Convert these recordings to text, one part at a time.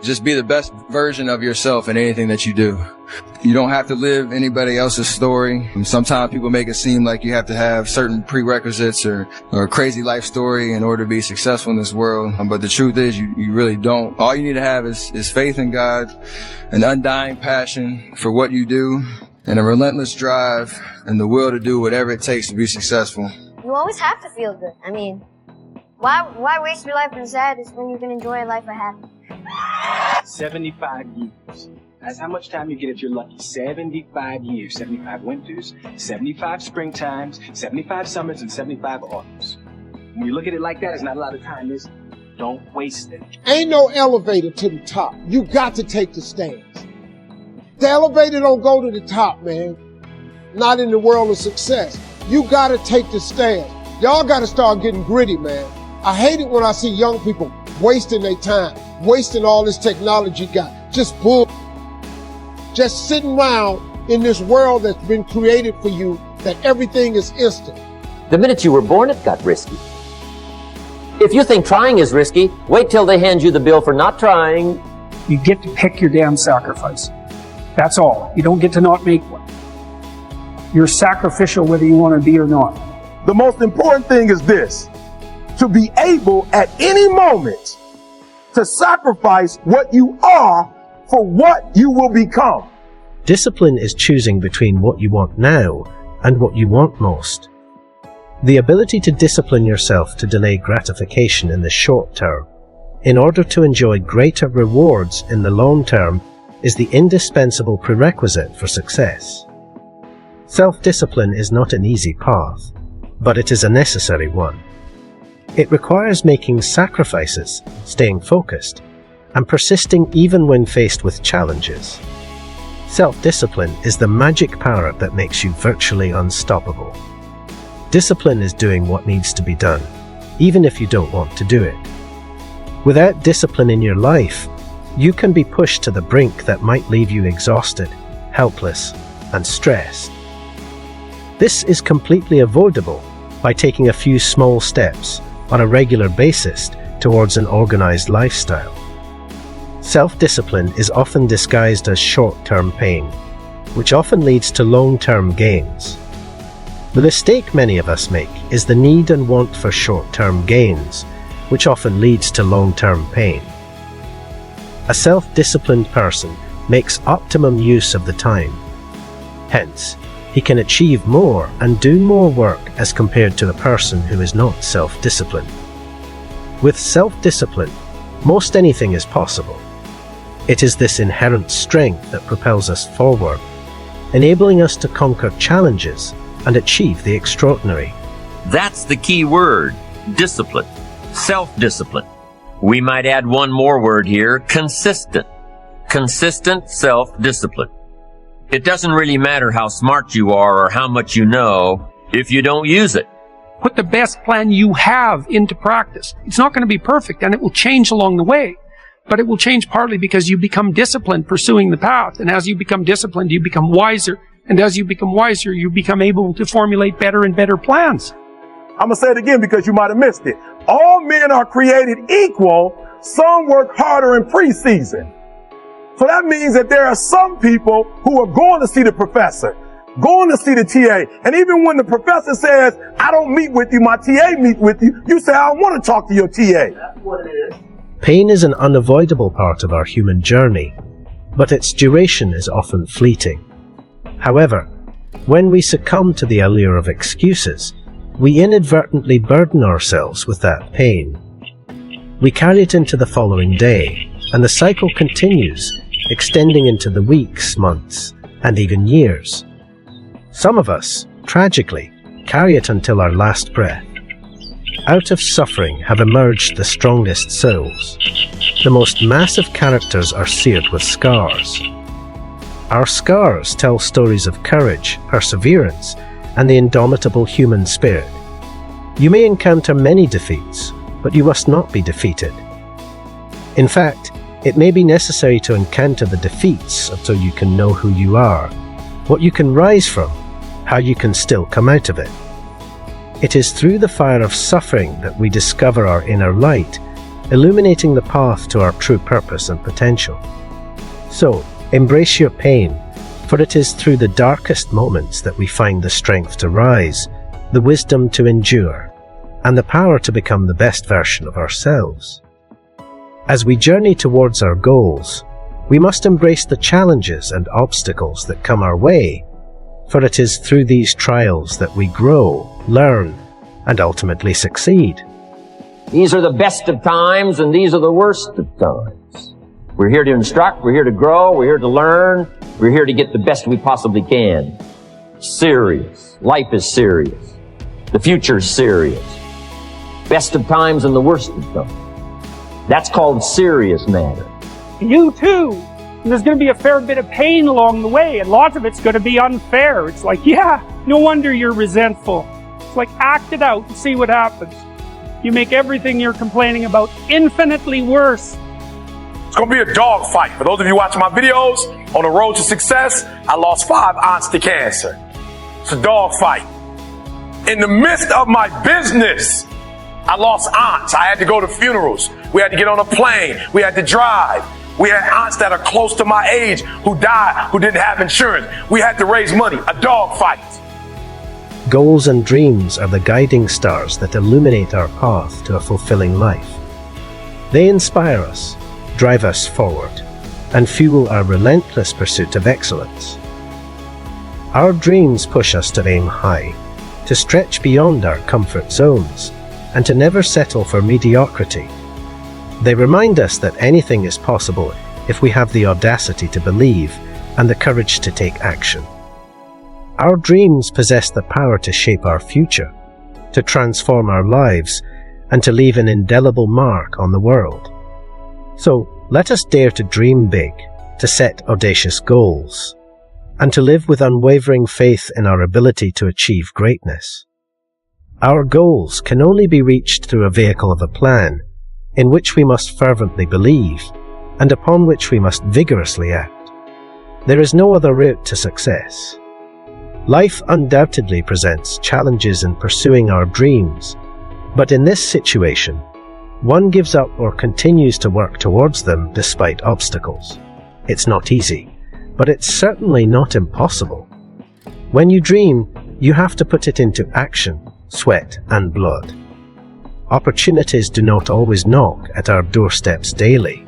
Just be the best version of yourself in anything that you do. You don't have to live anybody else's story. Sometimes people make it seem like you have to have certain prerequisites or a crazy life story in order to be successful in this world. But the truth is you really don't. All you need to have is faith in God, an undying passion for what you do, and a relentless drive and the will to do whatever it takes to be successful. You always have to feel good. I mean, why waste your life in sadness when you can enjoy a life of happiness? 75 years. That's how much time you get if you're lucky. 75 years, 75 winters, 75 springtimes, 75 summers, and 75 autumns. When you look at it like that, it's not a lot of time, is it? Don't waste it. Ain't no elevator to the top. You got to take the stairs. The elevator don't go to the top, man. Not in the world of success. You got to take the stairs. Y'all got to start getting gritty, man. I hate it when I see young people wasting their time, wasting all this technology got. Just bull. Just sitting around in this world that's been created for you, that everything is instant. The minute you were born, it got risky. If you think trying is risky, wait till they hand you the bill for not trying. You get to pick your damn sacrifice. That's all. You don't get to not make one. You're sacrificial whether you want to be or not. The most important thing is this: to be able at any moment to sacrifice what you are for what you will become. Discipline is choosing between what you want now and what you want most. The ability to discipline yourself to delay gratification in the short term in order to enjoy greater rewards in the long term is the indispensable prerequisite for success. Self-discipline is not an easy path, but it is a necessary one. It requires making sacrifices, staying focused, and persisting even when faced with challenges. Self-discipline is the magic power that makes you virtually unstoppable. Discipline is doing what needs to be done, even if you don't want to do it. Without discipline in your life, you can be pushed to the brink that might leave you exhausted, helpless, and stressed. This is completely avoidable by taking a few small steps on a regular basis towards an organized lifestyle. Self-discipline is often disguised as short-term pain, which often leads to long-term gains. The mistake many of us make is the need and want for short-term gains, which often leads to long-term pain. A self-disciplined person makes optimum use of the time. Hence, he can achieve more and do more work as compared to a person who is not self-disciplined. With self-discipline, most anything is possible. It is this inherent strength that propels us forward, enabling us to conquer challenges and achieve the extraordinary. That's the key word: discipline, self-discipline. We might add one more word here: consistent. Consistent self-discipline. It doesn't really matter how smart you are or how much you know if you don't use it. Put the best plan you have into practice. It's not going to be perfect, and it will change along the way. But it will change partly because you become disciplined pursuing the path. And as you become disciplined, you become wiser. And as you become wiser, you become able to formulate better and better plans. I'm going to say it again because you might have missed it. All men are created equal. Some work harder in preseason. So that means that there are some people who are going to see the professor, going to see the TA. And even when the professor says, I don't meet with you, my TA meets with you, you say, I don't want to talk to your TA. That's what it is. Pain is an unavoidable part of our human journey, but its duration is often fleeting. However, when we succumb to the allure of excuses, we inadvertently burden ourselves with that pain. We carry it into the following day, and the cycle continues, extending into the weeks, months, and even years. Some of us, tragically, carry it until our last breath. Out of suffering have emerged the strongest souls. The most massive characters are seared with scars. Our scars tell stories of courage, perseverance, and the indomitable human spirit. You may encounter many defeats, but you must not be defeated. In fact, it may be necessary to encounter the defeats until you can know who you are, what you can rise from, how you can still come out of it. It is through the fire of suffering that we discover our inner light illuminating the path to our true purpose and potential. So, embrace your pain, for it is through the darkest moments that we find the strength to rise, the wisdom to endure, and the power to become the best version of ourselves. As we journey towards our goals, we must embrace the challenges and obstacles that come our way, for it is through these trials that we grow, learn, and ultimately succeed. These are the best of times and these are the worst of times. We're here to instruct, we're here to grow, we're here to learn, we're here to get the best we possibly can. Serious. Life is serious. The future is serious. Best of times and the worst of times. That's called serious matter. You too. And there's going to be a fair bit of pain along the way, and lots of it's going to be unfair. It's like, yeah, no wonder you're resentful. It's like, act it out and see what happens. You make everything you're complaining about infinitely worse. It's going to be a dog fight. For those of you watching my videos, on the road to success, I lost 5 aunts to cancer. It's a dog fight. In the midst of my business, I lost aunts. I had to go to funerals. We had to get on a plane. We had to drive. We had aunts that are close to my age who died, who didn't have insurance. We had to raise money. A dog fight. Goals and dreams are the guiding stars that illuminate our path to a fulfilling life. They inspire us, drive us forward, and fuel our relentless pursuit of excellence. Our dreams push us to aim high, to stretch beyond our comfort zones, and to never settle for mediocrity. They remind us that anything is possible if we have the audacity to believe and the courage to take action. Our dreams possess the power to shape our future, to transform our lives, and to leave an indelible mark on the world. So, let us dare to dream big, to set audacious goals, and to live with unwavering faith in our ability to achieve greatness. Our goals can only be reached through a vehicle of a plan, in which we must fervently believe, and upon which we must vigorously act. There is no other route to success. Life undoubtedly presents challenges in pursuing our dreams, but in this situation, one gives up or continues to work towards them despite obstacles. It's not easy, but it's certainly not impossible. When you dream, you have to put it into action, sweat and blood. Opportunities do not always knock at our doorsteps daily.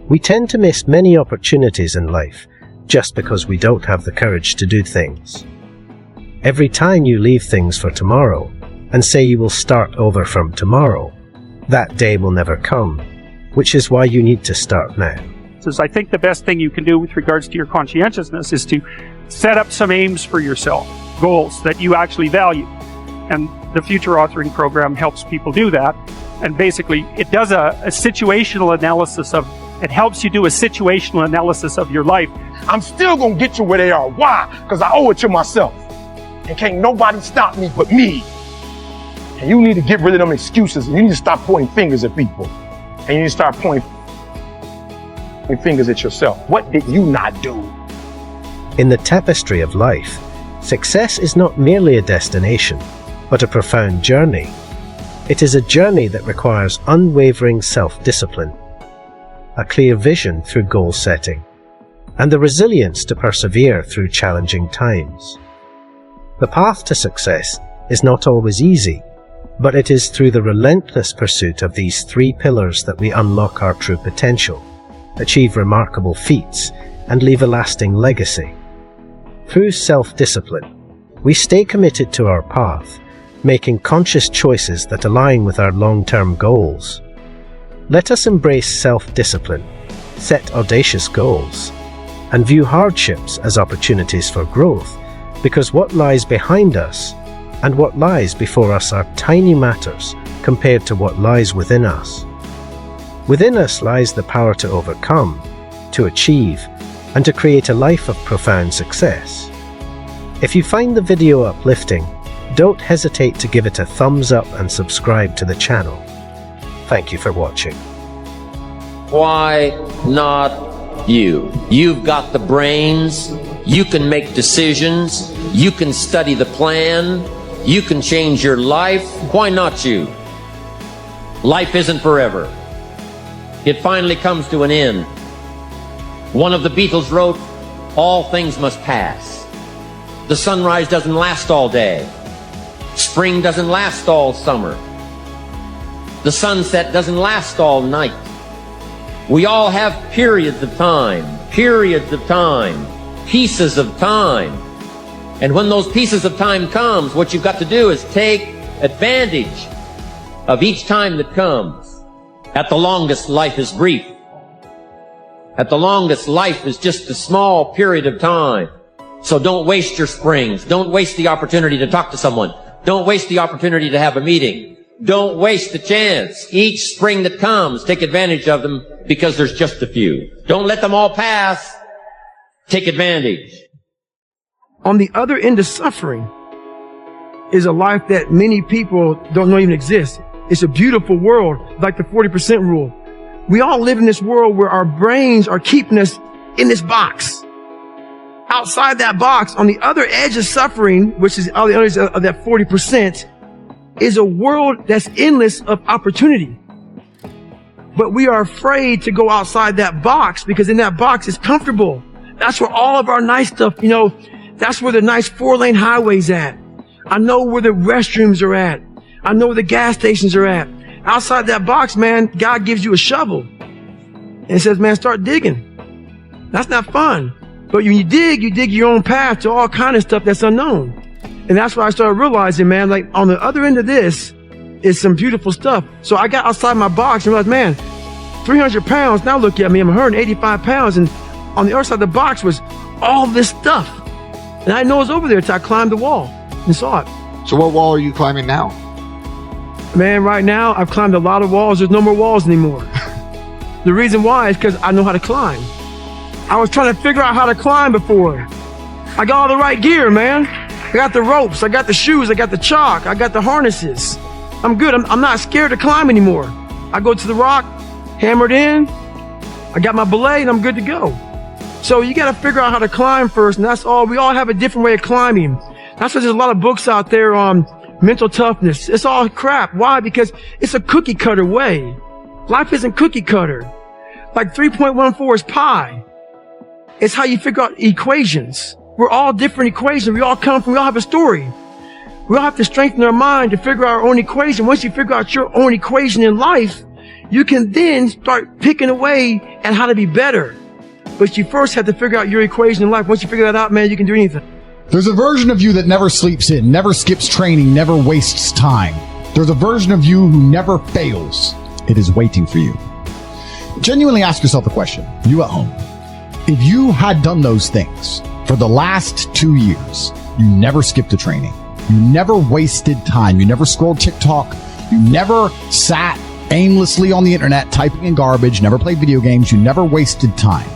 We tend to miss many opportunities in life just because we don't have the courage to do things. Every time you leave things for tomorrow and say you will start over from tomorrow, that day will never come, which is why you need to start now. So I think the best thing you can do with regards to your conscientiousness is to set up some aims for yourself, goals that you actually value. And the Future Authoring Program helps people do that. And basically, it does a situational analysis of, it helps you do a situational analysis of your life. I'm still going to get you where they are. Why? Because I owe it to myself. And can't nobody stop me but me. And you need to get rid of them excuses. And you need to stop pointing fingers at people. And you need to start pointing fingers at yourself. What did you not do? In the tapestry of life, success is not merely a destination, but a profound journey. It is a journey that requires unwavering self-discipline, a clear vision through goal setting, and the resilience to persevere through challenging times. The path to success is not always easy, but it is through the relentless pursuit of these 3 pillars that we unlock our true potential, achieve remarkable feats, and leave a lasting legacy. Through self-discipline, we stay committed to our path, making conscious choices that align with our long-term goals. Let us embrace self-discipline, set audacious goals, and view hardships as opportunities for growth, because what lies behind us and what lies before us are tiny matters compared to what lies within us. Within us lies the power to overcome, to achieve, and to create a life of profound success. If you find the video uplifting, don't hesitate to give it a thumbs up and subscribe to the channel. Thank you for watching. Why not you? You've got the brains, you can make decisions, you can study the plan, you can change your life. Why not you? Life isn't forever. it finally comes to an end. One of the Beatles wrote, "All things must pass." The sunrise doesn't last all day. Spring doesn't last all summer. The sunset doesn't last all night. We all have periods of time, pieces of time. And when those pieces of time comes, what you've got to do is take advantage of each time that comes. At the longest, life is brief. At the longest, life is just a small period of time. So don't waste your springs. Don't waste the opportunity to talk to someone. Don't waste the opportunity to have a meeting. Don't waste the chance. Each spring that comes, take advantage of them, because there's just a few. Don't let them all pass. Take advantage. On the other end of suffering is a life that many people don't know even exists. It's a beautiful world, like the 40% rule. We all live in this world where our brains are keeping us in this box. Outside that box, on the other edge of suffering, which is on the other edge of that 40%, is a world that's endless of opportunity. But we are afraid to go outside that box because in that box is comfortable. That's where all of our nice stuff, that's where the nice 4-lane highway's at. I know where the restrooms are at. I know where the gas stations are at. Outside that box, man, God gives you a shovel and says, man, start digging. That's not fun. But when you dig your own path to all kind of stuff that's unknown. And that's why I started realizing, man, like on the other end of this is some beautiful stuff. So I got outside my box and realized, man, 300 pounds. Now look at me, I'm 185 pounds. And on the other side of the box was all this stuff. And I didn't know it was over there until I climbed the wall and saw it. So what wall are you climbing now? Man, right now I've climbed a lot of walls. There's no more walls anymore. The reason why is because I know how to climb. I was trying to figure out how to climb before. I got all the right gear, man. I got the ropes, I got the shoes, I got the chalk, I got the harnesses. I'm good. I'm not scared to climb anymore. I go to the rock, hammered in, I got my belay, and I'm good to go. So you got to figure out how to climb first, and that's all. We all have a different way of climbing. That's why there's a lot of books out there on mental toughness. It's all crap. Why? Because it's a cookie cutter way. Life isn't cookie cutter. Like 3.14 is pi. It's how you figure out equations. We're all different equations. We all have a story. We all have to strengthen our mind to figure out our own equation. Once you figure out your own equation in life, you can then start picking away at how to be better. But you first have to figure out your equation in life. Once you figure that out, man, you can do anything. There's a version of you that never sleeps in, never skips training, never wastes time. There's a version of you who never fails. It is waiting for you. Genuinely ask yourself a question, you at home. If you had done those things for the last 2 years, you never skipped a training, you never wasted time, you never scrolled TikTok, you never sat aimlessly on the internet typing in garbage, never played video games, you never wasted time.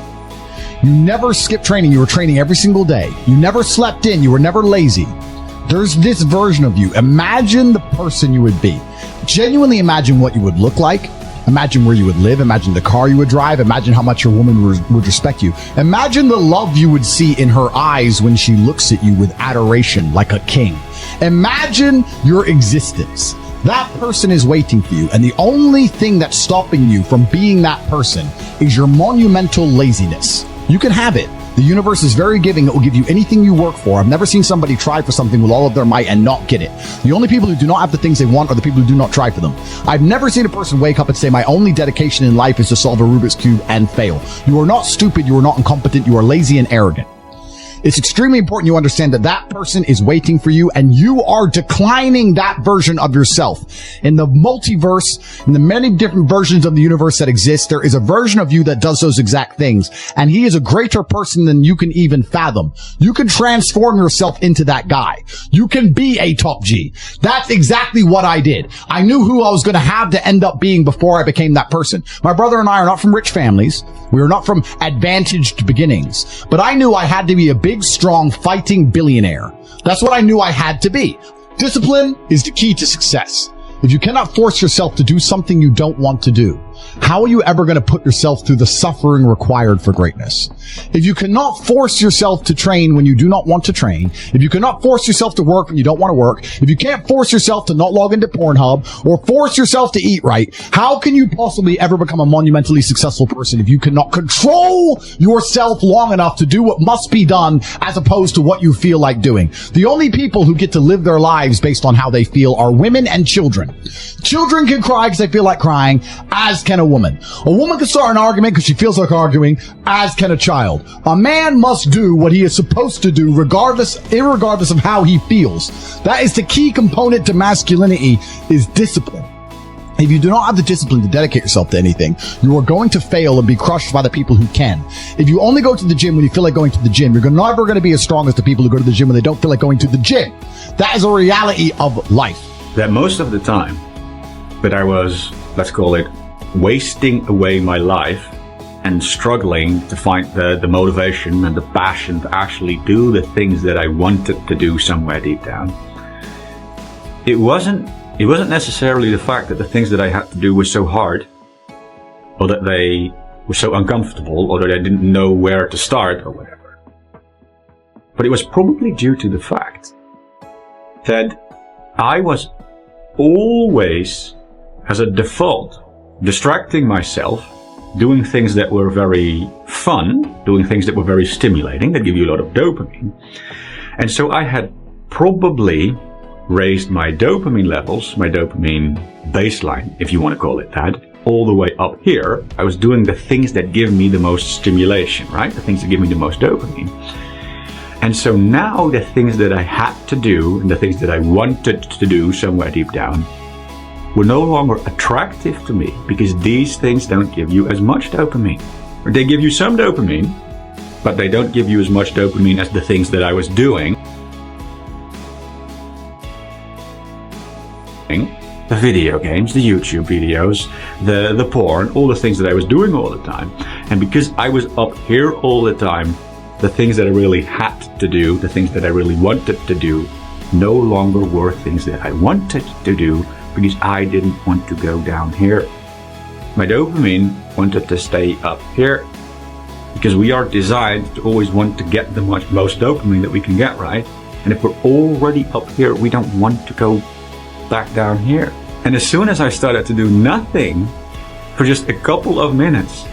You never skipped training, you were training every single day. You never slept in, you were never lazy. There's this version of you. Imagine the person you would be. Genuinely imagine what you would look like. Imagine where you would live. Imagine the car you would drive. Imagine how much your woman would respect you. Imagine the love you would see in her eyes when she looks at you with adoration like a king. Imagine your existence. That person is waiting for you, and the only thing that's stopping you from being that person is your monumental laziness. You can have it. The universe is very giving. It will give you anything you work for. I've never seen somebody try for something with all of their might and not get it. The only people who do not have the things they want are the people who do not try for them. I've never seen a person wake up and say, my only dedication in life is to solve a Rubik's Cube and fail. You are not stupid. You are not incompetent. You are lazy and arrogant. It's extremely important you understand that that person is waiting for you, and you are declining that version of yourself. In the multiverse, in the many different versions of the universe that exist, there is a version of you that does those exact things, and he is a greater person than you can even fathom. You can transform yourself into that guy. You can be a top G. That's exactly what I did. I knew who I was going to have to end up being before I became that person. My brother and I are not from rich families. We are not from advantaged beginnings, but I knew I had to be a big, strong, fighting billionaire. That's what I knew I had to be. Discipline is the key to success. If you cannot force yourself to do something you don't want to do, how are you ever going to put yourself through the suffering required for greatness? If you cannot force yourself to train when you do not want to train, if you cannot force yourself to work when you don't want to work, if you can't force yourself to not log into Pornhub or force yourself to eat right, how can you possibly ever become a monumentally successful person if you cannot control yourself long enough to do what must be done as opposed to what you feel like doing? The only people who get to live their lives based on how they feel are women and children. Children can cry because they feel like crying, as can a woman. A woman can start an argument because she feels like arguing, as can a child. A man must do what he is supposed to do irregardless of how he feels. That is the key component to masculinity, is discipline. If you do not have the discipline to dedicate yourself to anything, you are going to fail and be crushed by the people who can. If you only go to the gym when you feel like going to the gym, you're never going to be as strong as the people who go to the gym when they don't feel like going to the gym. That is a reality of life. That most of the time that I was, let's call it, wasting away my life and struggling to find the motivation and the passion to actually do the things that I wanted to do somewhere deep down. It wasn't necessarily the fact that the things that I had to do were so hard, or that they were so uncomfortable, or that I didn't know where to start or whatever. But it was probably due to the fact that I was always, as a default, distracting myself, doing things that were very fun, doing things that were very stimulating, that give you a lot of dopamine. And so I had probably raised my dopamine levels, my dopamine baseline, if you want to call it that, all the way up here. I was doing the things that give me the most stimulation, right? The things that give me the most dopamine. And so now the things that I had to do and the things that I wanted to do somewhere deep down were no longer attractive to me, because these things don't give you as much dopamine. Or they give you some dopamine, but they don't give you as much dopamine as the things that I was doing. The video games, the YouTube videos, the porn, all the things that I was doing all the time. And because I was up here all the time, the things that I really had to do, the things that I really wanted to do, no longer were things that I wanted to do, because I didn't want to go down here. My dopamine wanted to stay up here, because we are designed to always want to get the most dopamine that we can get, right? And if we're already up here, we don't want to go back down here. And as soon as I started to do nothing for just a couple of minutes,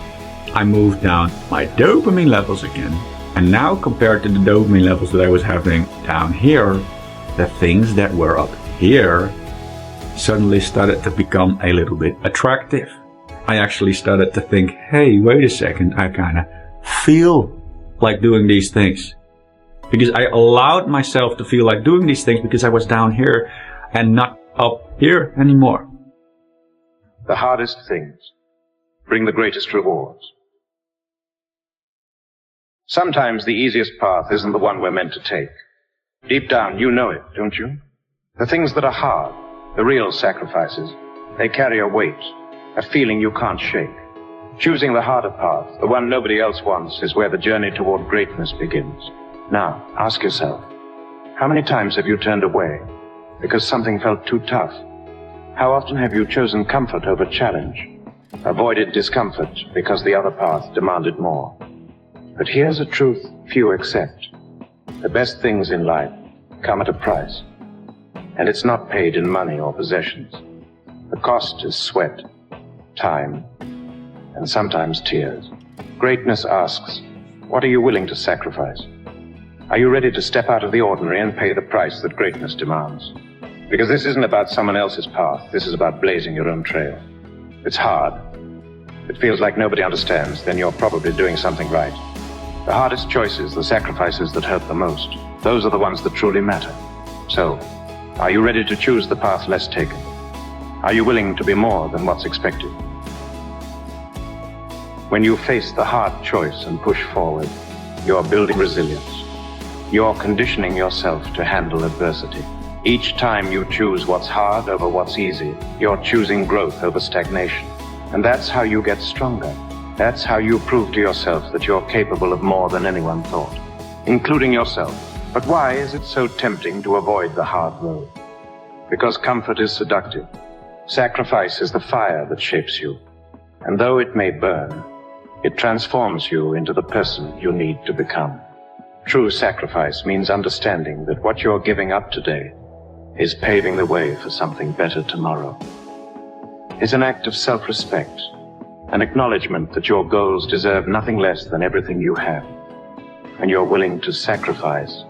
I moved down my dopamine levels again. And now, compared to the dopamine levels that I was having down here, the things that were up here suddenly started to become a little bit attractive. I actually started to think, hey, wait a second, I kind of feel like doing these things. Because I allowed myself to feel like doing these things because I was down here and not up here anymore. The hardest things bring the greatest rewards. Sometimes the easiest path isn't the one we're meant to take. Deep down, you know it, don't you? The things that are hard, the real sacrifices, they carry a weight, a feeling you can't shake. Choosing the harder path, the one nobody else wants, is where the journey toward greatness begins. Now, ask yourself, how many times have you turned away because something felt too tough? How often have you chosen comfort over challenge, avoided discomfort because the other path demanded more? But here's a truth few accept. The best things in life come at a price, and it's not paid in money or possessions. The cost is sweat, time, and sometimes tears. Greatness asks, what are you willing to sacrifice? Are you ready to step out of the ordinary and pay the price that greatness demands? Because this isn't about someone else's path. This is about blazing your own trail. It's hard. It feels like nobody understands. Then you're probably doing something right. The hardest choices, the sacrifices that hurt the most, those are the ones that truly matter. So, are you ready to choose the path less taken? Are you willing to be more than what's expected? When you face the hard choice and push forward, you're building resilience. You're conditioning yourself to handle adversity. Each time you choose what's hard over what's easy, you're choosing growth over stagnation. And that's how you get stronger. That's how you prove to yourself that you're capable of more than anyone thought, including yourself. But why is it so tempting to avoid the hard road? Because comfort is seductive. Sacrifice is the fire that shapes you. And though it may burn, it transforms you into the person you need to become. True sacrifice means understanding that what you're giving up today is paving the way for something better tomorrow. It's an act of self-respect, an acknowledgement that your goals deserve nothing less than everything you have, and you're willing to sacrifice,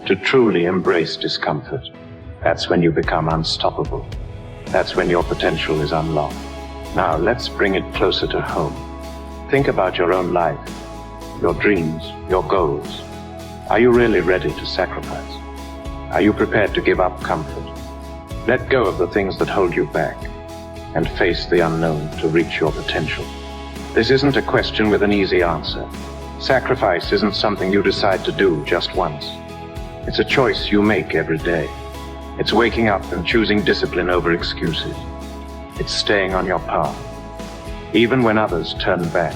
to truly embrace discomfort. That's when you become unstoppable. That's when your potential is unlocked. Now let's bring it closer to home. Think about your own life, your dreams, your goals. Are you really ready to sacrifice? Are you prepared to give up comfort? Let go of the things that hold you back and face the unknown to reach your potential. This isn't a question with an easy answer. Sacrifice isn't something you decide to do just once. It's a choice you make every day. It's waking up and choosing discipline over excuses. It's staying on your path, even when others turn back.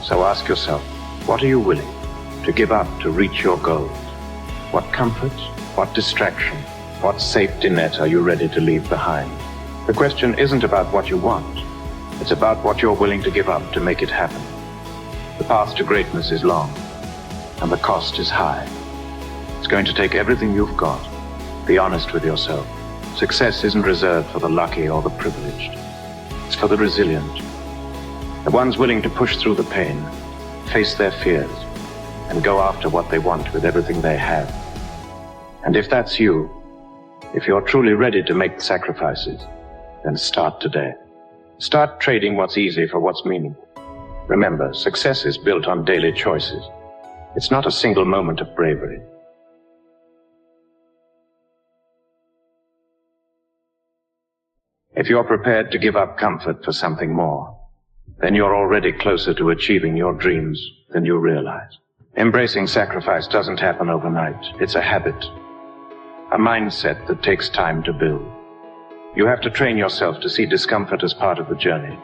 So ask yourself, what are you willing to give up to reach your goals? What comfort, what distraction, what safety net are you ready to leave behind? The question isn't about what you want. It's about what you're willing to give up to make it happen. The path to greatness is long, and the cost is high. It's going to take everything you've got. Be honest with yourself. Success isn't reserved for the lucky or the privileged. It's for the resilient. The ones willing to push through the pain, face their fears, and go after what they want with everything they have. And if that's you, if you're truly ready to make the sacrifices, then start today. Start trading what's easy for what's meaningful. Remember, success is built on daily choices. It's not a single moment of bravery. If you're prepared to give up comfort for something more, then you're already closer to achieving your dreams than you realize. Embracing sacrifice doesn't happen overnight. It's a habit, a mindset that takes time to build. You have to train yourself to see discomfort as part of the journey.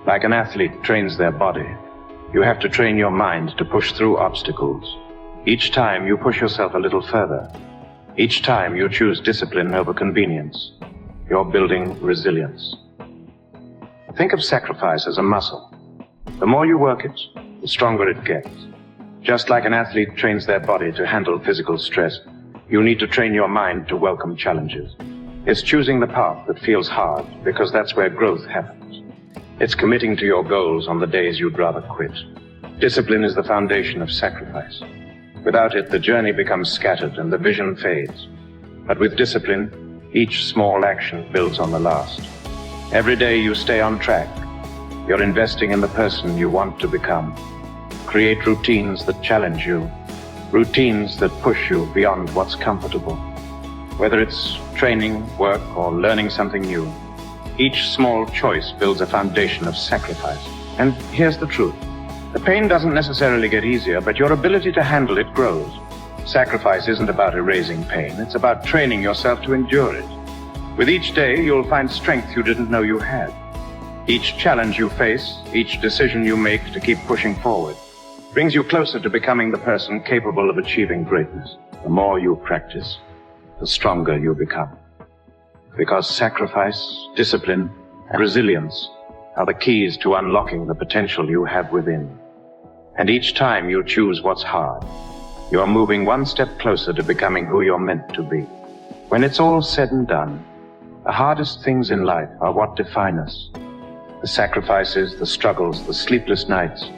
Like an athlete trains their body, you have to train your mind to push through obstacles. Each time you push yourself a little further. Each time you choose discipline over convenience. You're building resilience. Think of sacrifice as a muscle. The more you work it, the stronger it gets. Just like an athlete trains their body to handle physical stress, you need to train your mind to welcome challenges. It's choosing the path that feels hard, because that's where growth happens. It's committing to your goals on the days you'd rather quit. Discipline is the foundation of sacrifice. Without it, the journey becomes scattered and the vision fades. But with discipline, each small action builds on the last. Every day you stay on track. You're investing in the person you want to become. Create routines that challenge you, routines that push you beyond what's comfortable. Whether it's training, work, or learning something new, each small choice builds a foundation of sacrifice. And here's the truth. The pain doesn't necessarily get easier, but your ability to handle it grows. Sacrifice isn't about erasing pain. It's about training yourself to endure it. With each day, you'll find strength you didn't know you had. Each challenge you face, each decision you make to keep pushing forward, brings you closer to becoming the person capable of achieving greatness. The more you practice, the stronger you become. Because sacrifice, discipline, and resilience are the keys to unlocking the potential you have within. And each time you choose what's hard, you're moving one step closer to becoming who you're meant to be. When it's all said and done, the hardest things in life are what define us. The sacrifices, the struggles, the sleepless nights,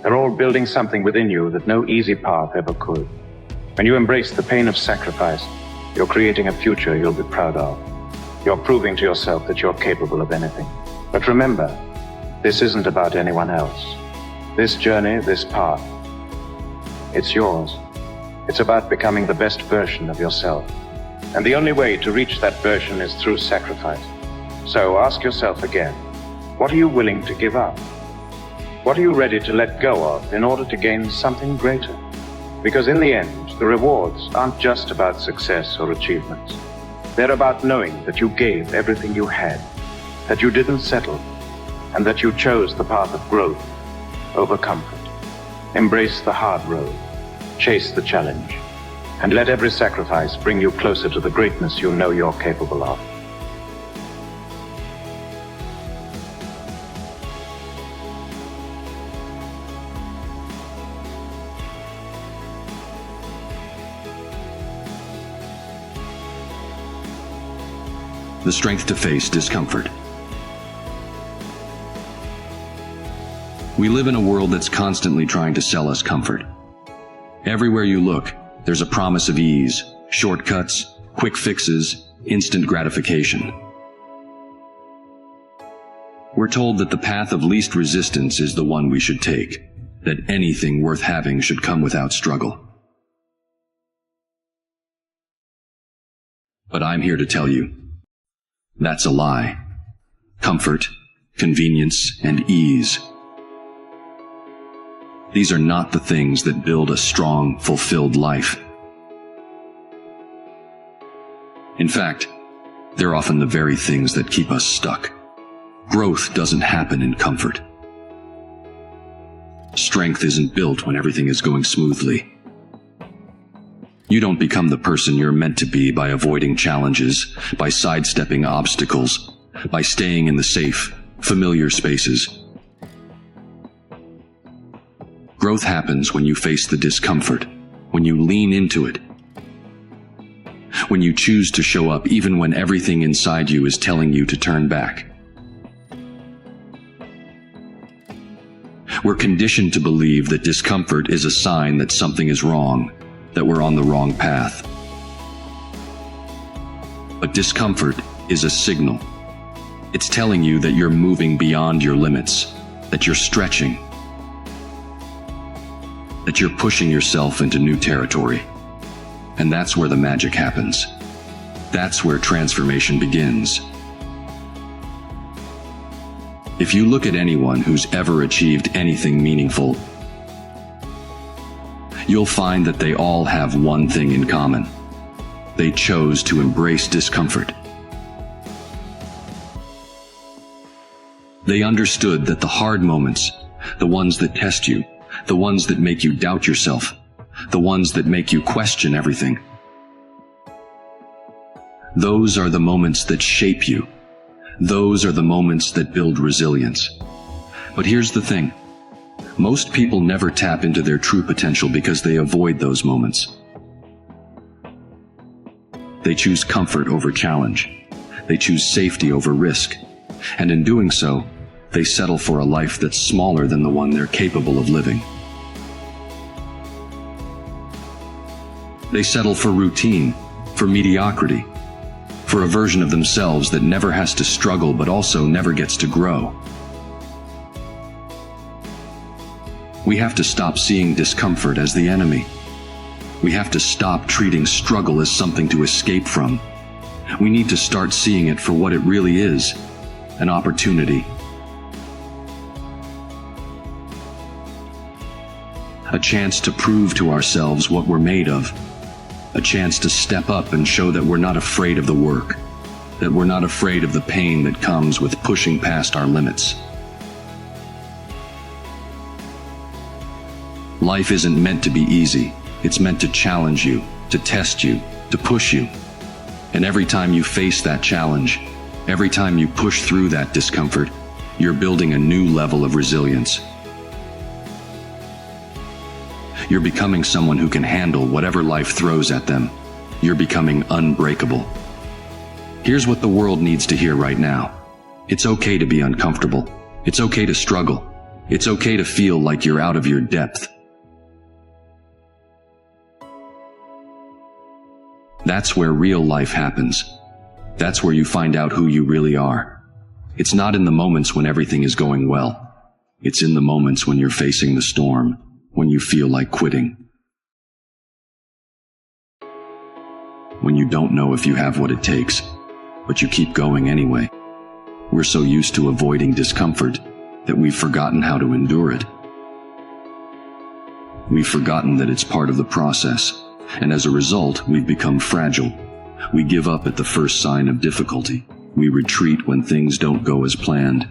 they're all building something within you that no easy path ever could. When you embrace the pain of sacrifice, you're creating a future you'll be proud of. You're proving to yourself that you're capable of anything. But remember, this isn't about anyone else. This journey, this path, it's yours. It's about becoming the best version of yourself. And the only way to reach that version is through sacrifice. So ask yourself again, what are you willing to give up? What are you ready to let go of in order to gain something greater? Because in the end, the rewards aren't just about success or achievements. They're about knowing that you gave everything you had, that you didn't settle, and that you chose the path of growth over comfort. Embrace the hard road, chase the challenge, and let every sacrifice bring you closer to the greatness you know you're capable of. the strength to face discomfort. We live in a world that's constantly trying to sell us comfort. Everywhere you look, there's a promise of ease, shortcuts, quick fixes, instant gratification. We're told that the path of least resistance is the one we should take, that anything worth having should come without struggle. But I'm here to tell you, that's a lie. Comfort, convenience, and ease. These are not the things that build a strong, fulfilled life. In fact, they're often the very things that keep us stuck. Growth doesn't happen in comfort. Strength isn't built when everything is going smoothly. You don't become the person you're meant to be by avoiding challenges, by sidestepping obstacles, by staying in the safe, familiar spaces. Growth happens when you face the discomfort, when you lean into it, when you choose to show up even when everything inside you is telling you to turn back. We're conditioned to believe that discomfort is a sign that something is wrong, that we're on the wrong path. But discomfort is a signal. It's telling you that you're moving beyond your limits, that you're stretching, that you're pushing yourself into new territory. And that's where the magic happens. That's where transformation begins. If you look at anyone who's ever achieved anything meaningful, you'll find that they all have one thing in common. They chose to embrace discomfort. They understood that the hard moments, the ones that test you, the ones that make you doubt yourself, the ones that make you question everything, those are the moments that shape you. Those are the moments that build resilience. But here's the thing. Most people never tap into their true potential because they avoid those moments. They choose comfort over challenge. They choose safety over risk. And in doing so, they settle for a life that's smaller than the one they're capable of living. They settle for routine, for mediocrity, for a version of themselves that never has to struggle but also never gets to grow. We have to stop seeing discomfort as the enemy. We have to stop treating struggle as something to escape from. We need to start seeing it for what it really is, an opportunity. A chance to prove to ourselves what we're made of. A chance to step up and show that we're not afraid of the work, that we're not afraid of the pain that comes with pushing past our limits. Life isn't meant to be easy. It's meant to challenge you, to test you, to push you. And every time you face that challenge, every time you push through that discomfort, you're building a new level of resilience. You're becoming someone who can handle whatever life throws at them. You're becoming unbreakable. Here's what the world needs to hear right now. It's okay to be uncomfortable. It's okay to struggle. It's okay to feel like you're out of your depth. That's where real life happens. That's where you find out who you really are. It's not in the moments when everything is going well. It's in the moments when you're facing the storm, when you feel like quitting, when you don't know if you have what it takes, but you keep going anyway. We're so used to avoiding discomfort that we've forgotten how to endure it. We've forgotten that it's part of the process, and as a result, we've become fragile. We give up at the first sign of difficulty. We retreat when things don't go as planned.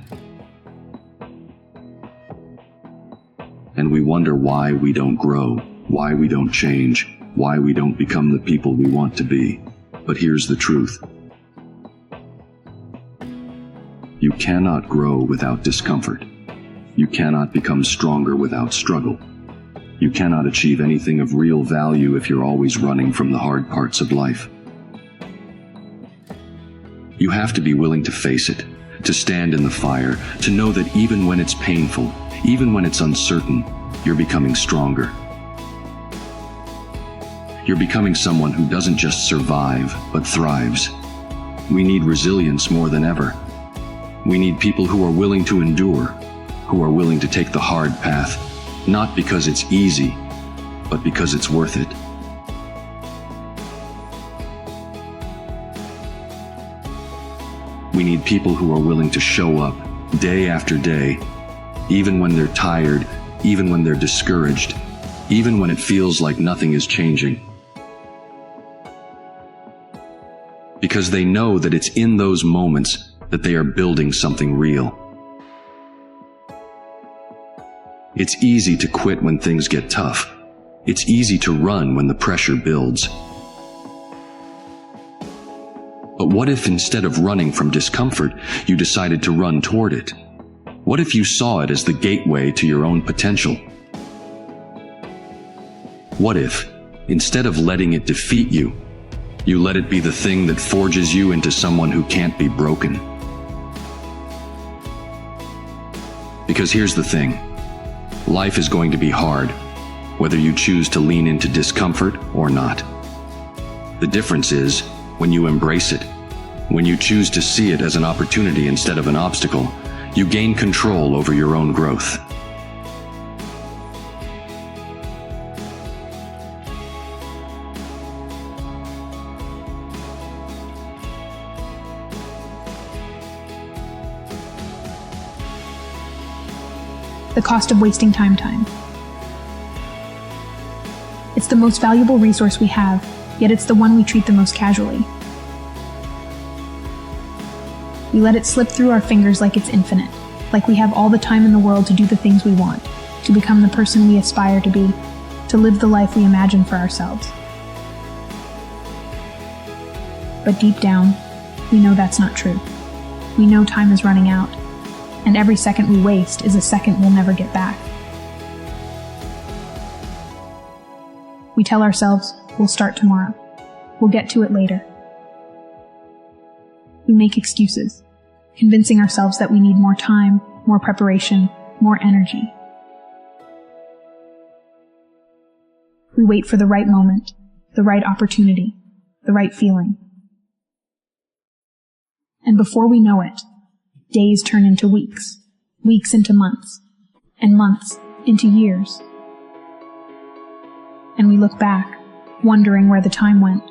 And we wonder why we don't grow, why we don't change, why we don't become the people we want to be. But here's the truth. You cannot grow without discomfort. You cannot become stronger without struggle. You cannot achieve anything of real value if you're always running from the hard parts of life. You have to be willing to face it, to stand in the fire, to know that even when it's painful, even when it's uncertain, you're becoming stronger. You're becoming someone who doesn't just survive, but thrives. We need resilience more than ever. We need people who are willing to endure, who are willing to take the hard path, not because it's easy, but because it's worth it. We need people who are willing to show up day after day, even when they're tired, even when they're discouraged, even when it feels like nothing is changing. Because they know that it's in those moments that they are building something real. It's easy to quit when things get tough. It's easy to run when the pressure builds. But what if instead of running from discomfort, you decided to run toward it? What if you saw it as the gateway to your own potential? What if, instead of letting it defeat you, you let it be the thing that forges you into someone who can't be broken? Because here's the thing. Life is going to be hard, whether you choose to lean into discomfort or not. The difference is when you embrace it, when you choose to see it as an opportunity instead of an obstacle, you gain control over your own growth. The cost of wasting time. It's the most valuable resource we have, yet it's the one we treat the most casually. We let it slip through our fingers like it's infinite, like we have all the time in the world to do the things we want, to become the person we aspire to be, to live the life we imagine for ourselves. But deep down, we know that's not true. We know time is running out, and every second we waste is a second we'll never get back. We tell ourselves, we'll start tomorrow. We'll get to it later. We make excuses, convincing ourselves that we need more time, more preparation, more energy. We wait for the right moment, the right opportunity, the right feeling. And before we know it, days turn into weeks, weeks into months, and months into years. And we look back, wondering where the time went,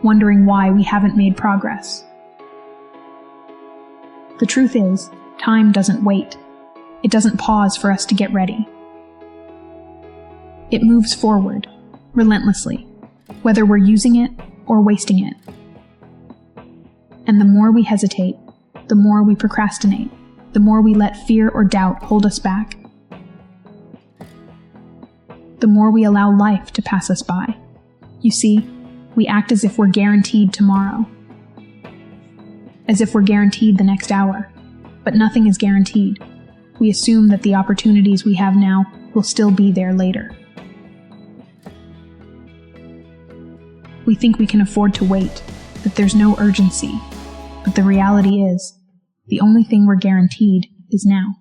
wondering why we haven't made progress. The truth is, time doesn't wait. It doesn't pause for us to get ready. It moves forward, relentlessly, whether we're using it or wasting it. And the more we hesitate, the more we procrastinate, the more we let fear or doubt hold us back, the more we allow life to pass us by. You see, we act as if we're guaranteed tomorrow, as if we're guaranteed the next hour, but nothing is guaranteed. We assume that the opportunities we have now will still be there later. We think we can afford to wait, that there's no urgency, but the reality is, the only thing we're guaranteed is now.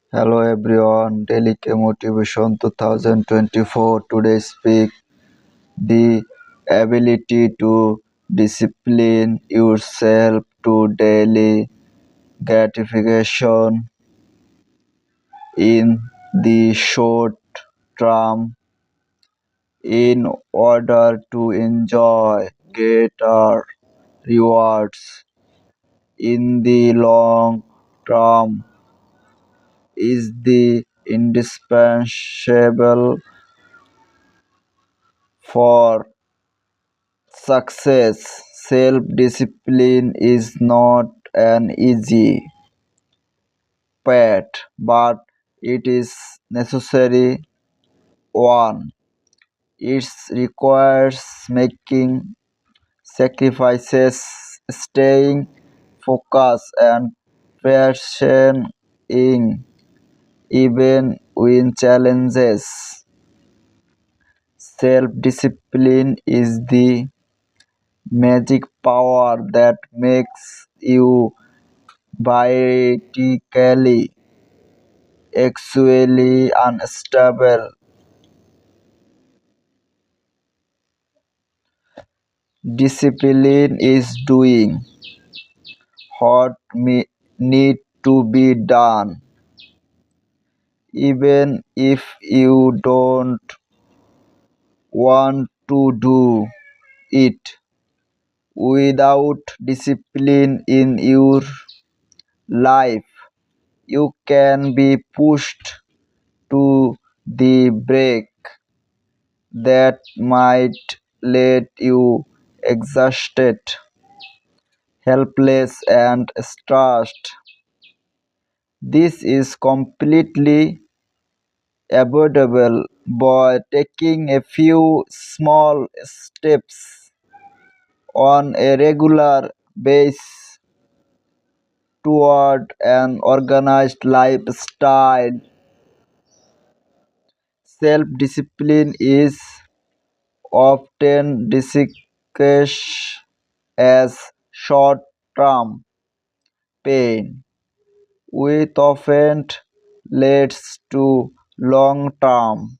Hello everyone, Daily Motivation 2024. Today speak the ability to discipline yourself to daily gratification in the short term in order to enjoy greater rewards in the long term is the indispensable for success. Self-discipline is not an easy path, but it is necessary one. It requires making sacrifices, staying focused, and pursuing even when challenges. Self-discipline is the magic power that makes you vertically, actually unstable. Discipline is doing what need to be done, even if you don't want to do it. Without discipline in your life, you can be pushed to the brink that might let you exhausted, helpless, and stressed. This is completely avoidable by taking a few small steps on a regular basis toward an organized lifestyle. Self-discipline is often discussed as short-term pain, which often leads to long-term